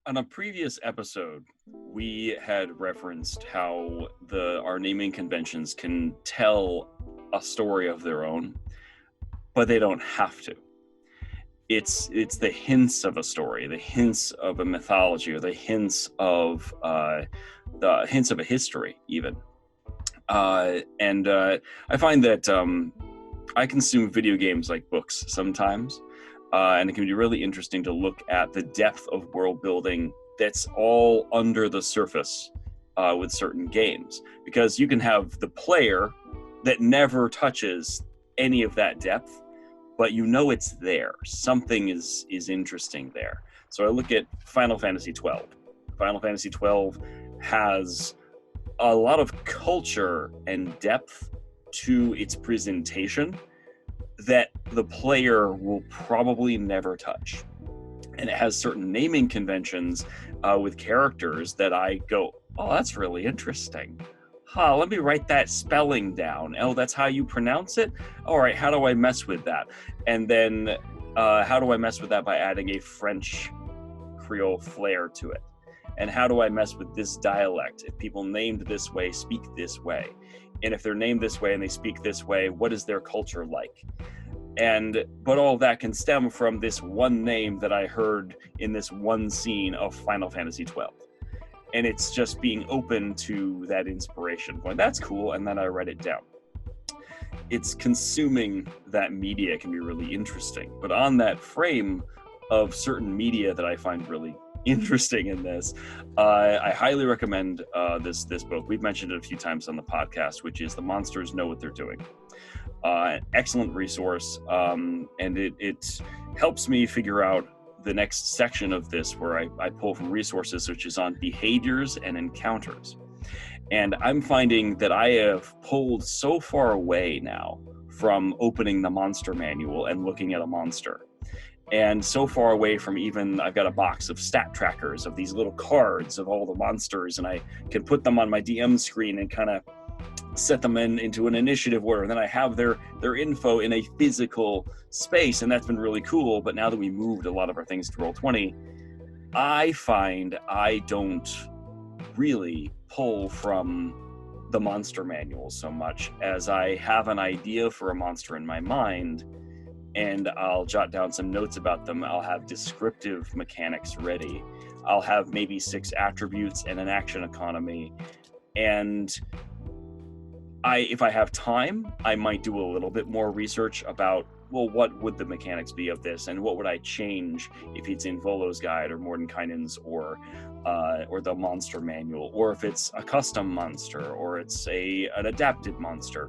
On a previous episode, we had referenced how our naming conventions can tell a story of their own, but they don't have to. It's the hints of a story, the hints of a mythology, or the hints of a history, even. And I find that I consume video games like books sometimes. And it can be really interesting to look at the depth of world building that's all under the surface with certain games. Because you can have the player that never touches any of that depth, but you know it's there. Something is interesting there. So I look at Final Fantasy XII. Final Fantasy XII has a lot of culture and depth to its presentation that the player will probably never touch. And it has certain naming conventions with characters that I go, oh, that's really interesting. Let me write that spelling down. Oh, that's how you pronounce it? All right, how do I mess with that? And then how do I mess with that by adding a French Creole flair to it? And how do I mess with this dialect? If people named this way speak this way. And if they're named this way and they speak this way, what is their culture like? But all that can stem from this one name that I heard in this one scene of Final Fantasy XII. And it's just being open to that inspiration, going, that's cool, and then I write it down. It's consuming that media can be really interesting. But on that frame of certain media that I find really interesting in this, I highly recommend this book. We've mentioned it a few times on the podcast, which is The Monsters Know What They're Doing. An excellent resource, and it helps me figure out the next section of this where I pull from resources, which is on behaviors and encounters. And I'm finding that I have pulled so far away now from opening the monster manual and looking at a monster. And so far away from even, I've got a box of stat trackers of these little cards of all the monsters, and I can put them on my DM screen and kind of set them into an initiative order. And then I have their info in a physical space, and that's been really cool. But now that we moved a lot of our things to Roll20, I find I don't really pull from the monster manual so much as I have an idea for a monster in my mind, and I'll jot down some notes about them. I'll have descriptive mechanics ready. I'll have maybe 6 attributes and an action economy. And if I have time, I might do a little bit more research about, well, what would the mechanics be of this, and what would I change if it's in Volo's Guide or Mordenkainen's or the monster manual, or if it's a custom monster or it's an adapted monster.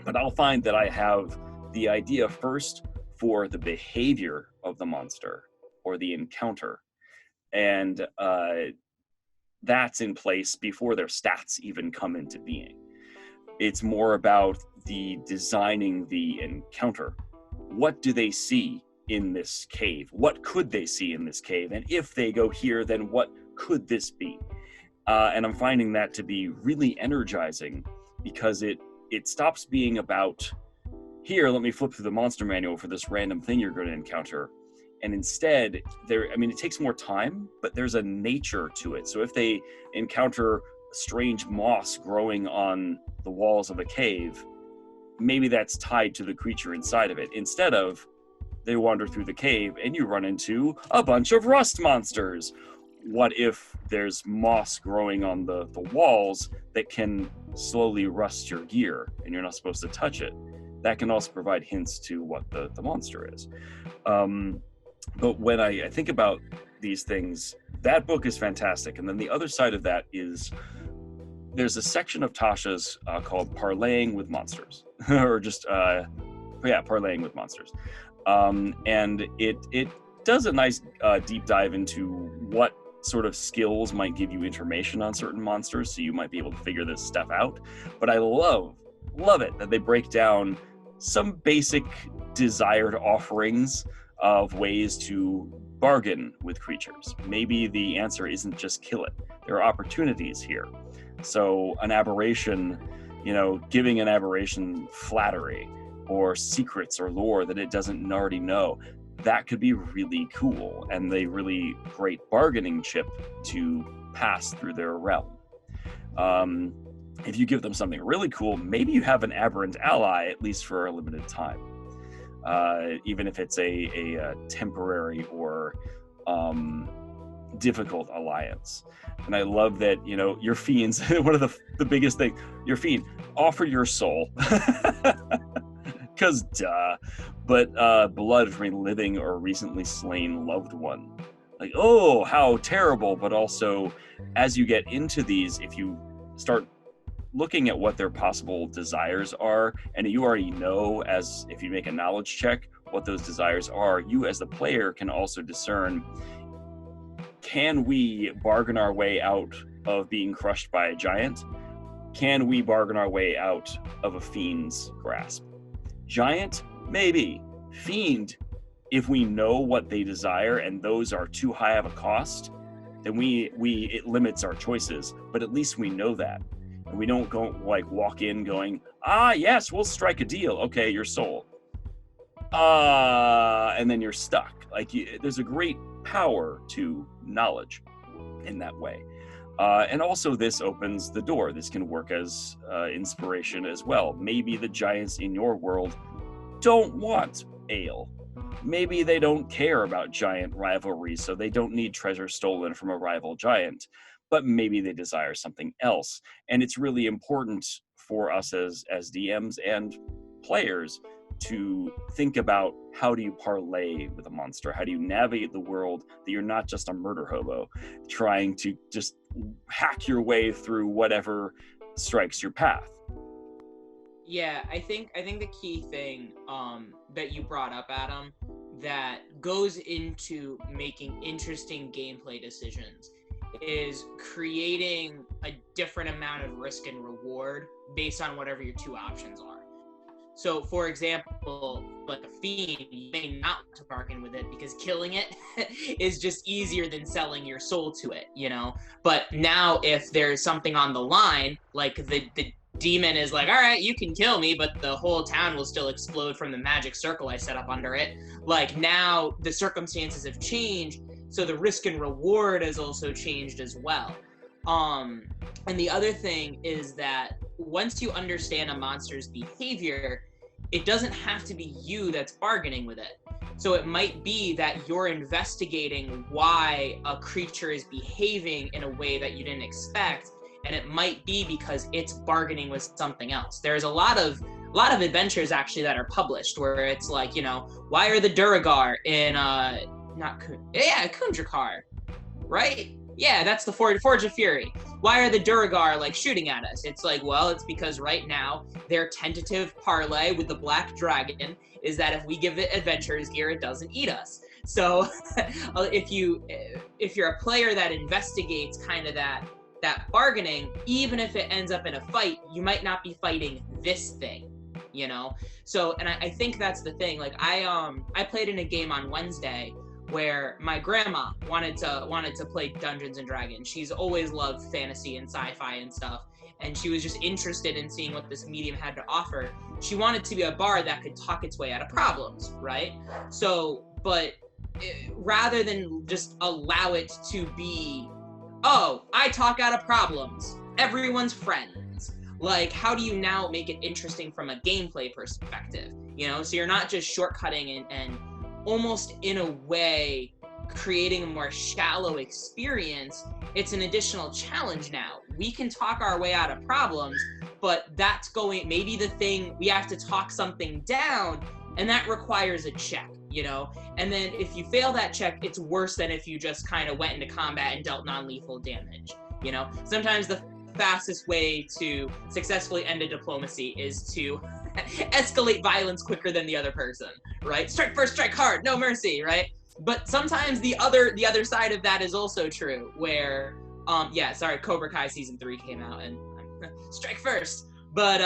But I'll find that I have the idea first for the behavior of the monster or the encounter, and that's in place before their stats even come into being. It's more about the designing the encounter. What do they see in this cave? What could they see in this cave? And if they go here, then what could this be? And I'm finding that to be really energizing, because it stops being about, here, let me flip through the monster manual for this random thing you're going to encounter. And instead, it takes more time, but there's a nature to it. So if they encounter strange moss growing on the walls of a cave, maybe that's tied to the creature inside of it. Instead of, they wander through the cave and you run into a bunch of rust monsters. What if there's moss growing on the walls that can slowly rust your gear and you're not supposed to touch it? That can also provide hints to what the monster is. But when I think about these things, that book is fantastic. And then the other side of that is, there's a section of Tasha's called Parleying with Monsters, or just, Parleying with Monsters. And it does a nice deep dive into what sort of skills might give you information on certain monsters, so you might be able to figure this stuff out. But I love it that they break down some basic desired offerings of ways to bargain with creatures. Maybe the answer isn't just kill it. There are opportunities here. So an aberration, giving an aberration flattery or secrets or lore that it doesn't already know, that could be really cool and a really great bargaining chip to pass through their realm. If you give them something really cool, maybe you have an aberrant ally, at least for a limited time, even if it's a temporary or difficult alliance. And I love that, you know, your fiends, one of the biggest things, your fiend, offer your soul. Because duh. But blood from a living or recently slain loved one. Like, oh, how terrible. But also, as you get into these, if you start looking at what their possible desires are, and you already know, as if you make a knowledge check, what those desires are, you as the player can also discern, can we bargain our way out of being crushed by a giant? Can we bargain our way out of a fiend's grasp? Giant? Maybe. Fiend, if we know what they desire and those are too high of a cost, then it limits our choices, but at least we know that. And we don't go like walk in going, yes, we'll strike a deal. Okay, your soul. And then you're stuck. Like there's a great power to knowledge in that way. And also this opens the door. This can work as inspiration as well. Maybe the giants in your world don't want ale. Maybe they don't care about giant rivalries, so they don't need treasure stolen from a rival giant, but maybe they desire something else. And it's really important for us as DMs and players to think about, how do you parlay with a monster? How do you navigate the world that you're not just a murder hobo trying to just hack your way through whatever strikes your path? Yeah, I think the key thing that you brought up, Adam, that goes into making interesting gameplay decisions is creating a different amount of risk and reward based on whatever your two options are. So, for example, like a fiend, you may not want to bargain with it because killing it is just easier than selling your soul to it, you know? But now if there's something on the line, like the demon is like, all right, you can kill me, but the whole town will still explode from the magic circle I set up under it. Like, now the circumstances have changed, so the risk and reward has also changed as well. And the other thing is that once you understand a monster's behavior, it doesn't have to be you that's bargaining with it. So it might be that you're investigating why a creature is behaving in a way that you didn't expect, and it might be because it's bargaining with something else. There's a lot of adventures actually that are published where it's like, you know, why are the Duragar in Kundrakar, right? Yeah, that's the Forge of Fury. Why are the Duragar like shooting at us? It's like, well, it's because right now their tentative parlay with the Black Dragon is that if we give it adventurers gear, it doesn't eat us. So if you're a player that investigates kind of that bargaining, even if it ends up in a fight, you might not be fighting this thing, you know? So, and I think that's the thing. Like I played in a game on Wednesday where my grandma wanted to play Dungeons and Dragons. She's always loved fantasy and sci-fi and stuff, and she was just interested in seeing what this medium had to offer. She wanted to be a bard that could talk its way out of problems, right? So, but rather than just allow it to be, oh, I talk out of problems, everyone's friends. Like, how do you now make it interesting from a gameplay perspective? You know, so you're not just shortcutting and almost in a way creating a more shallow experience. It's an additional challenge now. We can talk our way out of problems, but that's maybe the thing, we have to talk something down, and that requires a check, you know? And then if you fail that check, it's worse than if you just kind of went into combat and dealt non-lethal damage, you know? Sometimes the fastest way to successfully end a diplomacy is to escalate violence quicker than the other person, right? Strike first, strike hard, no mercy, right? But sometimes the other side of that is also true, where Cobra Kai season 3 came out and strike first. But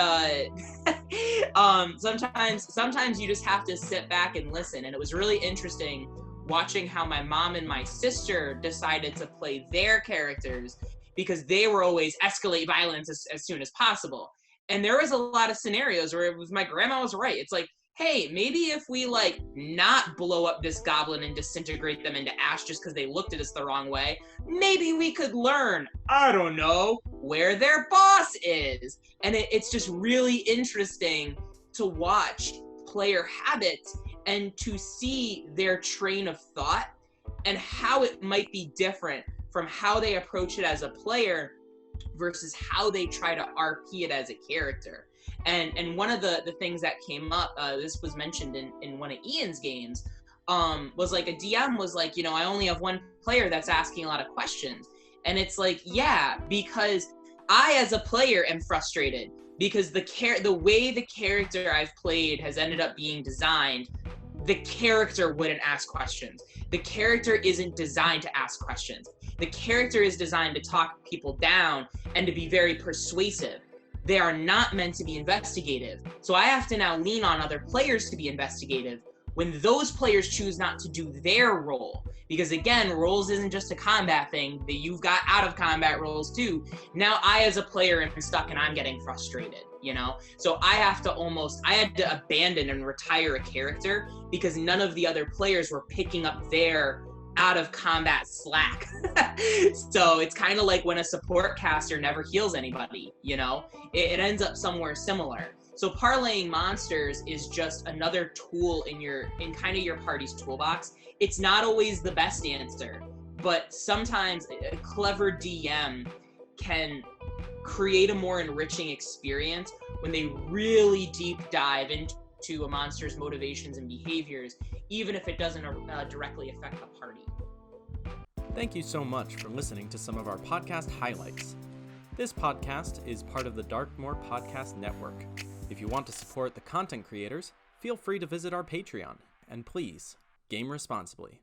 sometimes you just have to sit back and listen. And it was really interesting watching how my mom and my sister decided to play their characters, because they were always escalate violence as soon as possible. And there was a lot of scenarios where it was, my grandma was right. It's like, hey, maybe if we like not blow up this goblin and disintegrate them into ash just because they looked at us the wrong way, maybe we could learn, I don't know, where their boss is. And it's just really interesting to watch player habits and to see their train of thought and how it might be different from how they approach it as a player versus how they try to RP it as a character. And one of the things that came up, this was mentioned in one of Ian's games, was like a DM was like, I only have one player that's asking a lot of questions. And it's like, yeah, because I as a player am frustrated because the way the character I've played has ended up being designed, the character wouldn't ask questions. The character isn't designed to ask questions. The character is designed to talk people down and to be very persuasive. They are not meant to be investigative. So I have to now lean on other players to be investigative when those players choose not to do their role. Because again, roles isn't just a combat thing. You've got out of combat roles too. Now I as a player am stuck and I'm getting frustrated, So I had to abandon and retire a character because none of the other players were picking up their out of combat slack. So it's kind of like when a support caster never heals anybody, it ends up somewhere similar. So parlaying monsters is just another tool in kind of your party's toolbox. It's not always the best answer, but sometimes a clever DM can create a more enriching experience when they really deep dive into a monster's motivations and behaviors, even if it doesn't directly affect the party. Thank you so much for listening to some of our podcast highlights. This podcast is part of the Darkmoor Podcast Network. If you want to support the content creators, feel free to visit our Patreon, and please, game responsibly.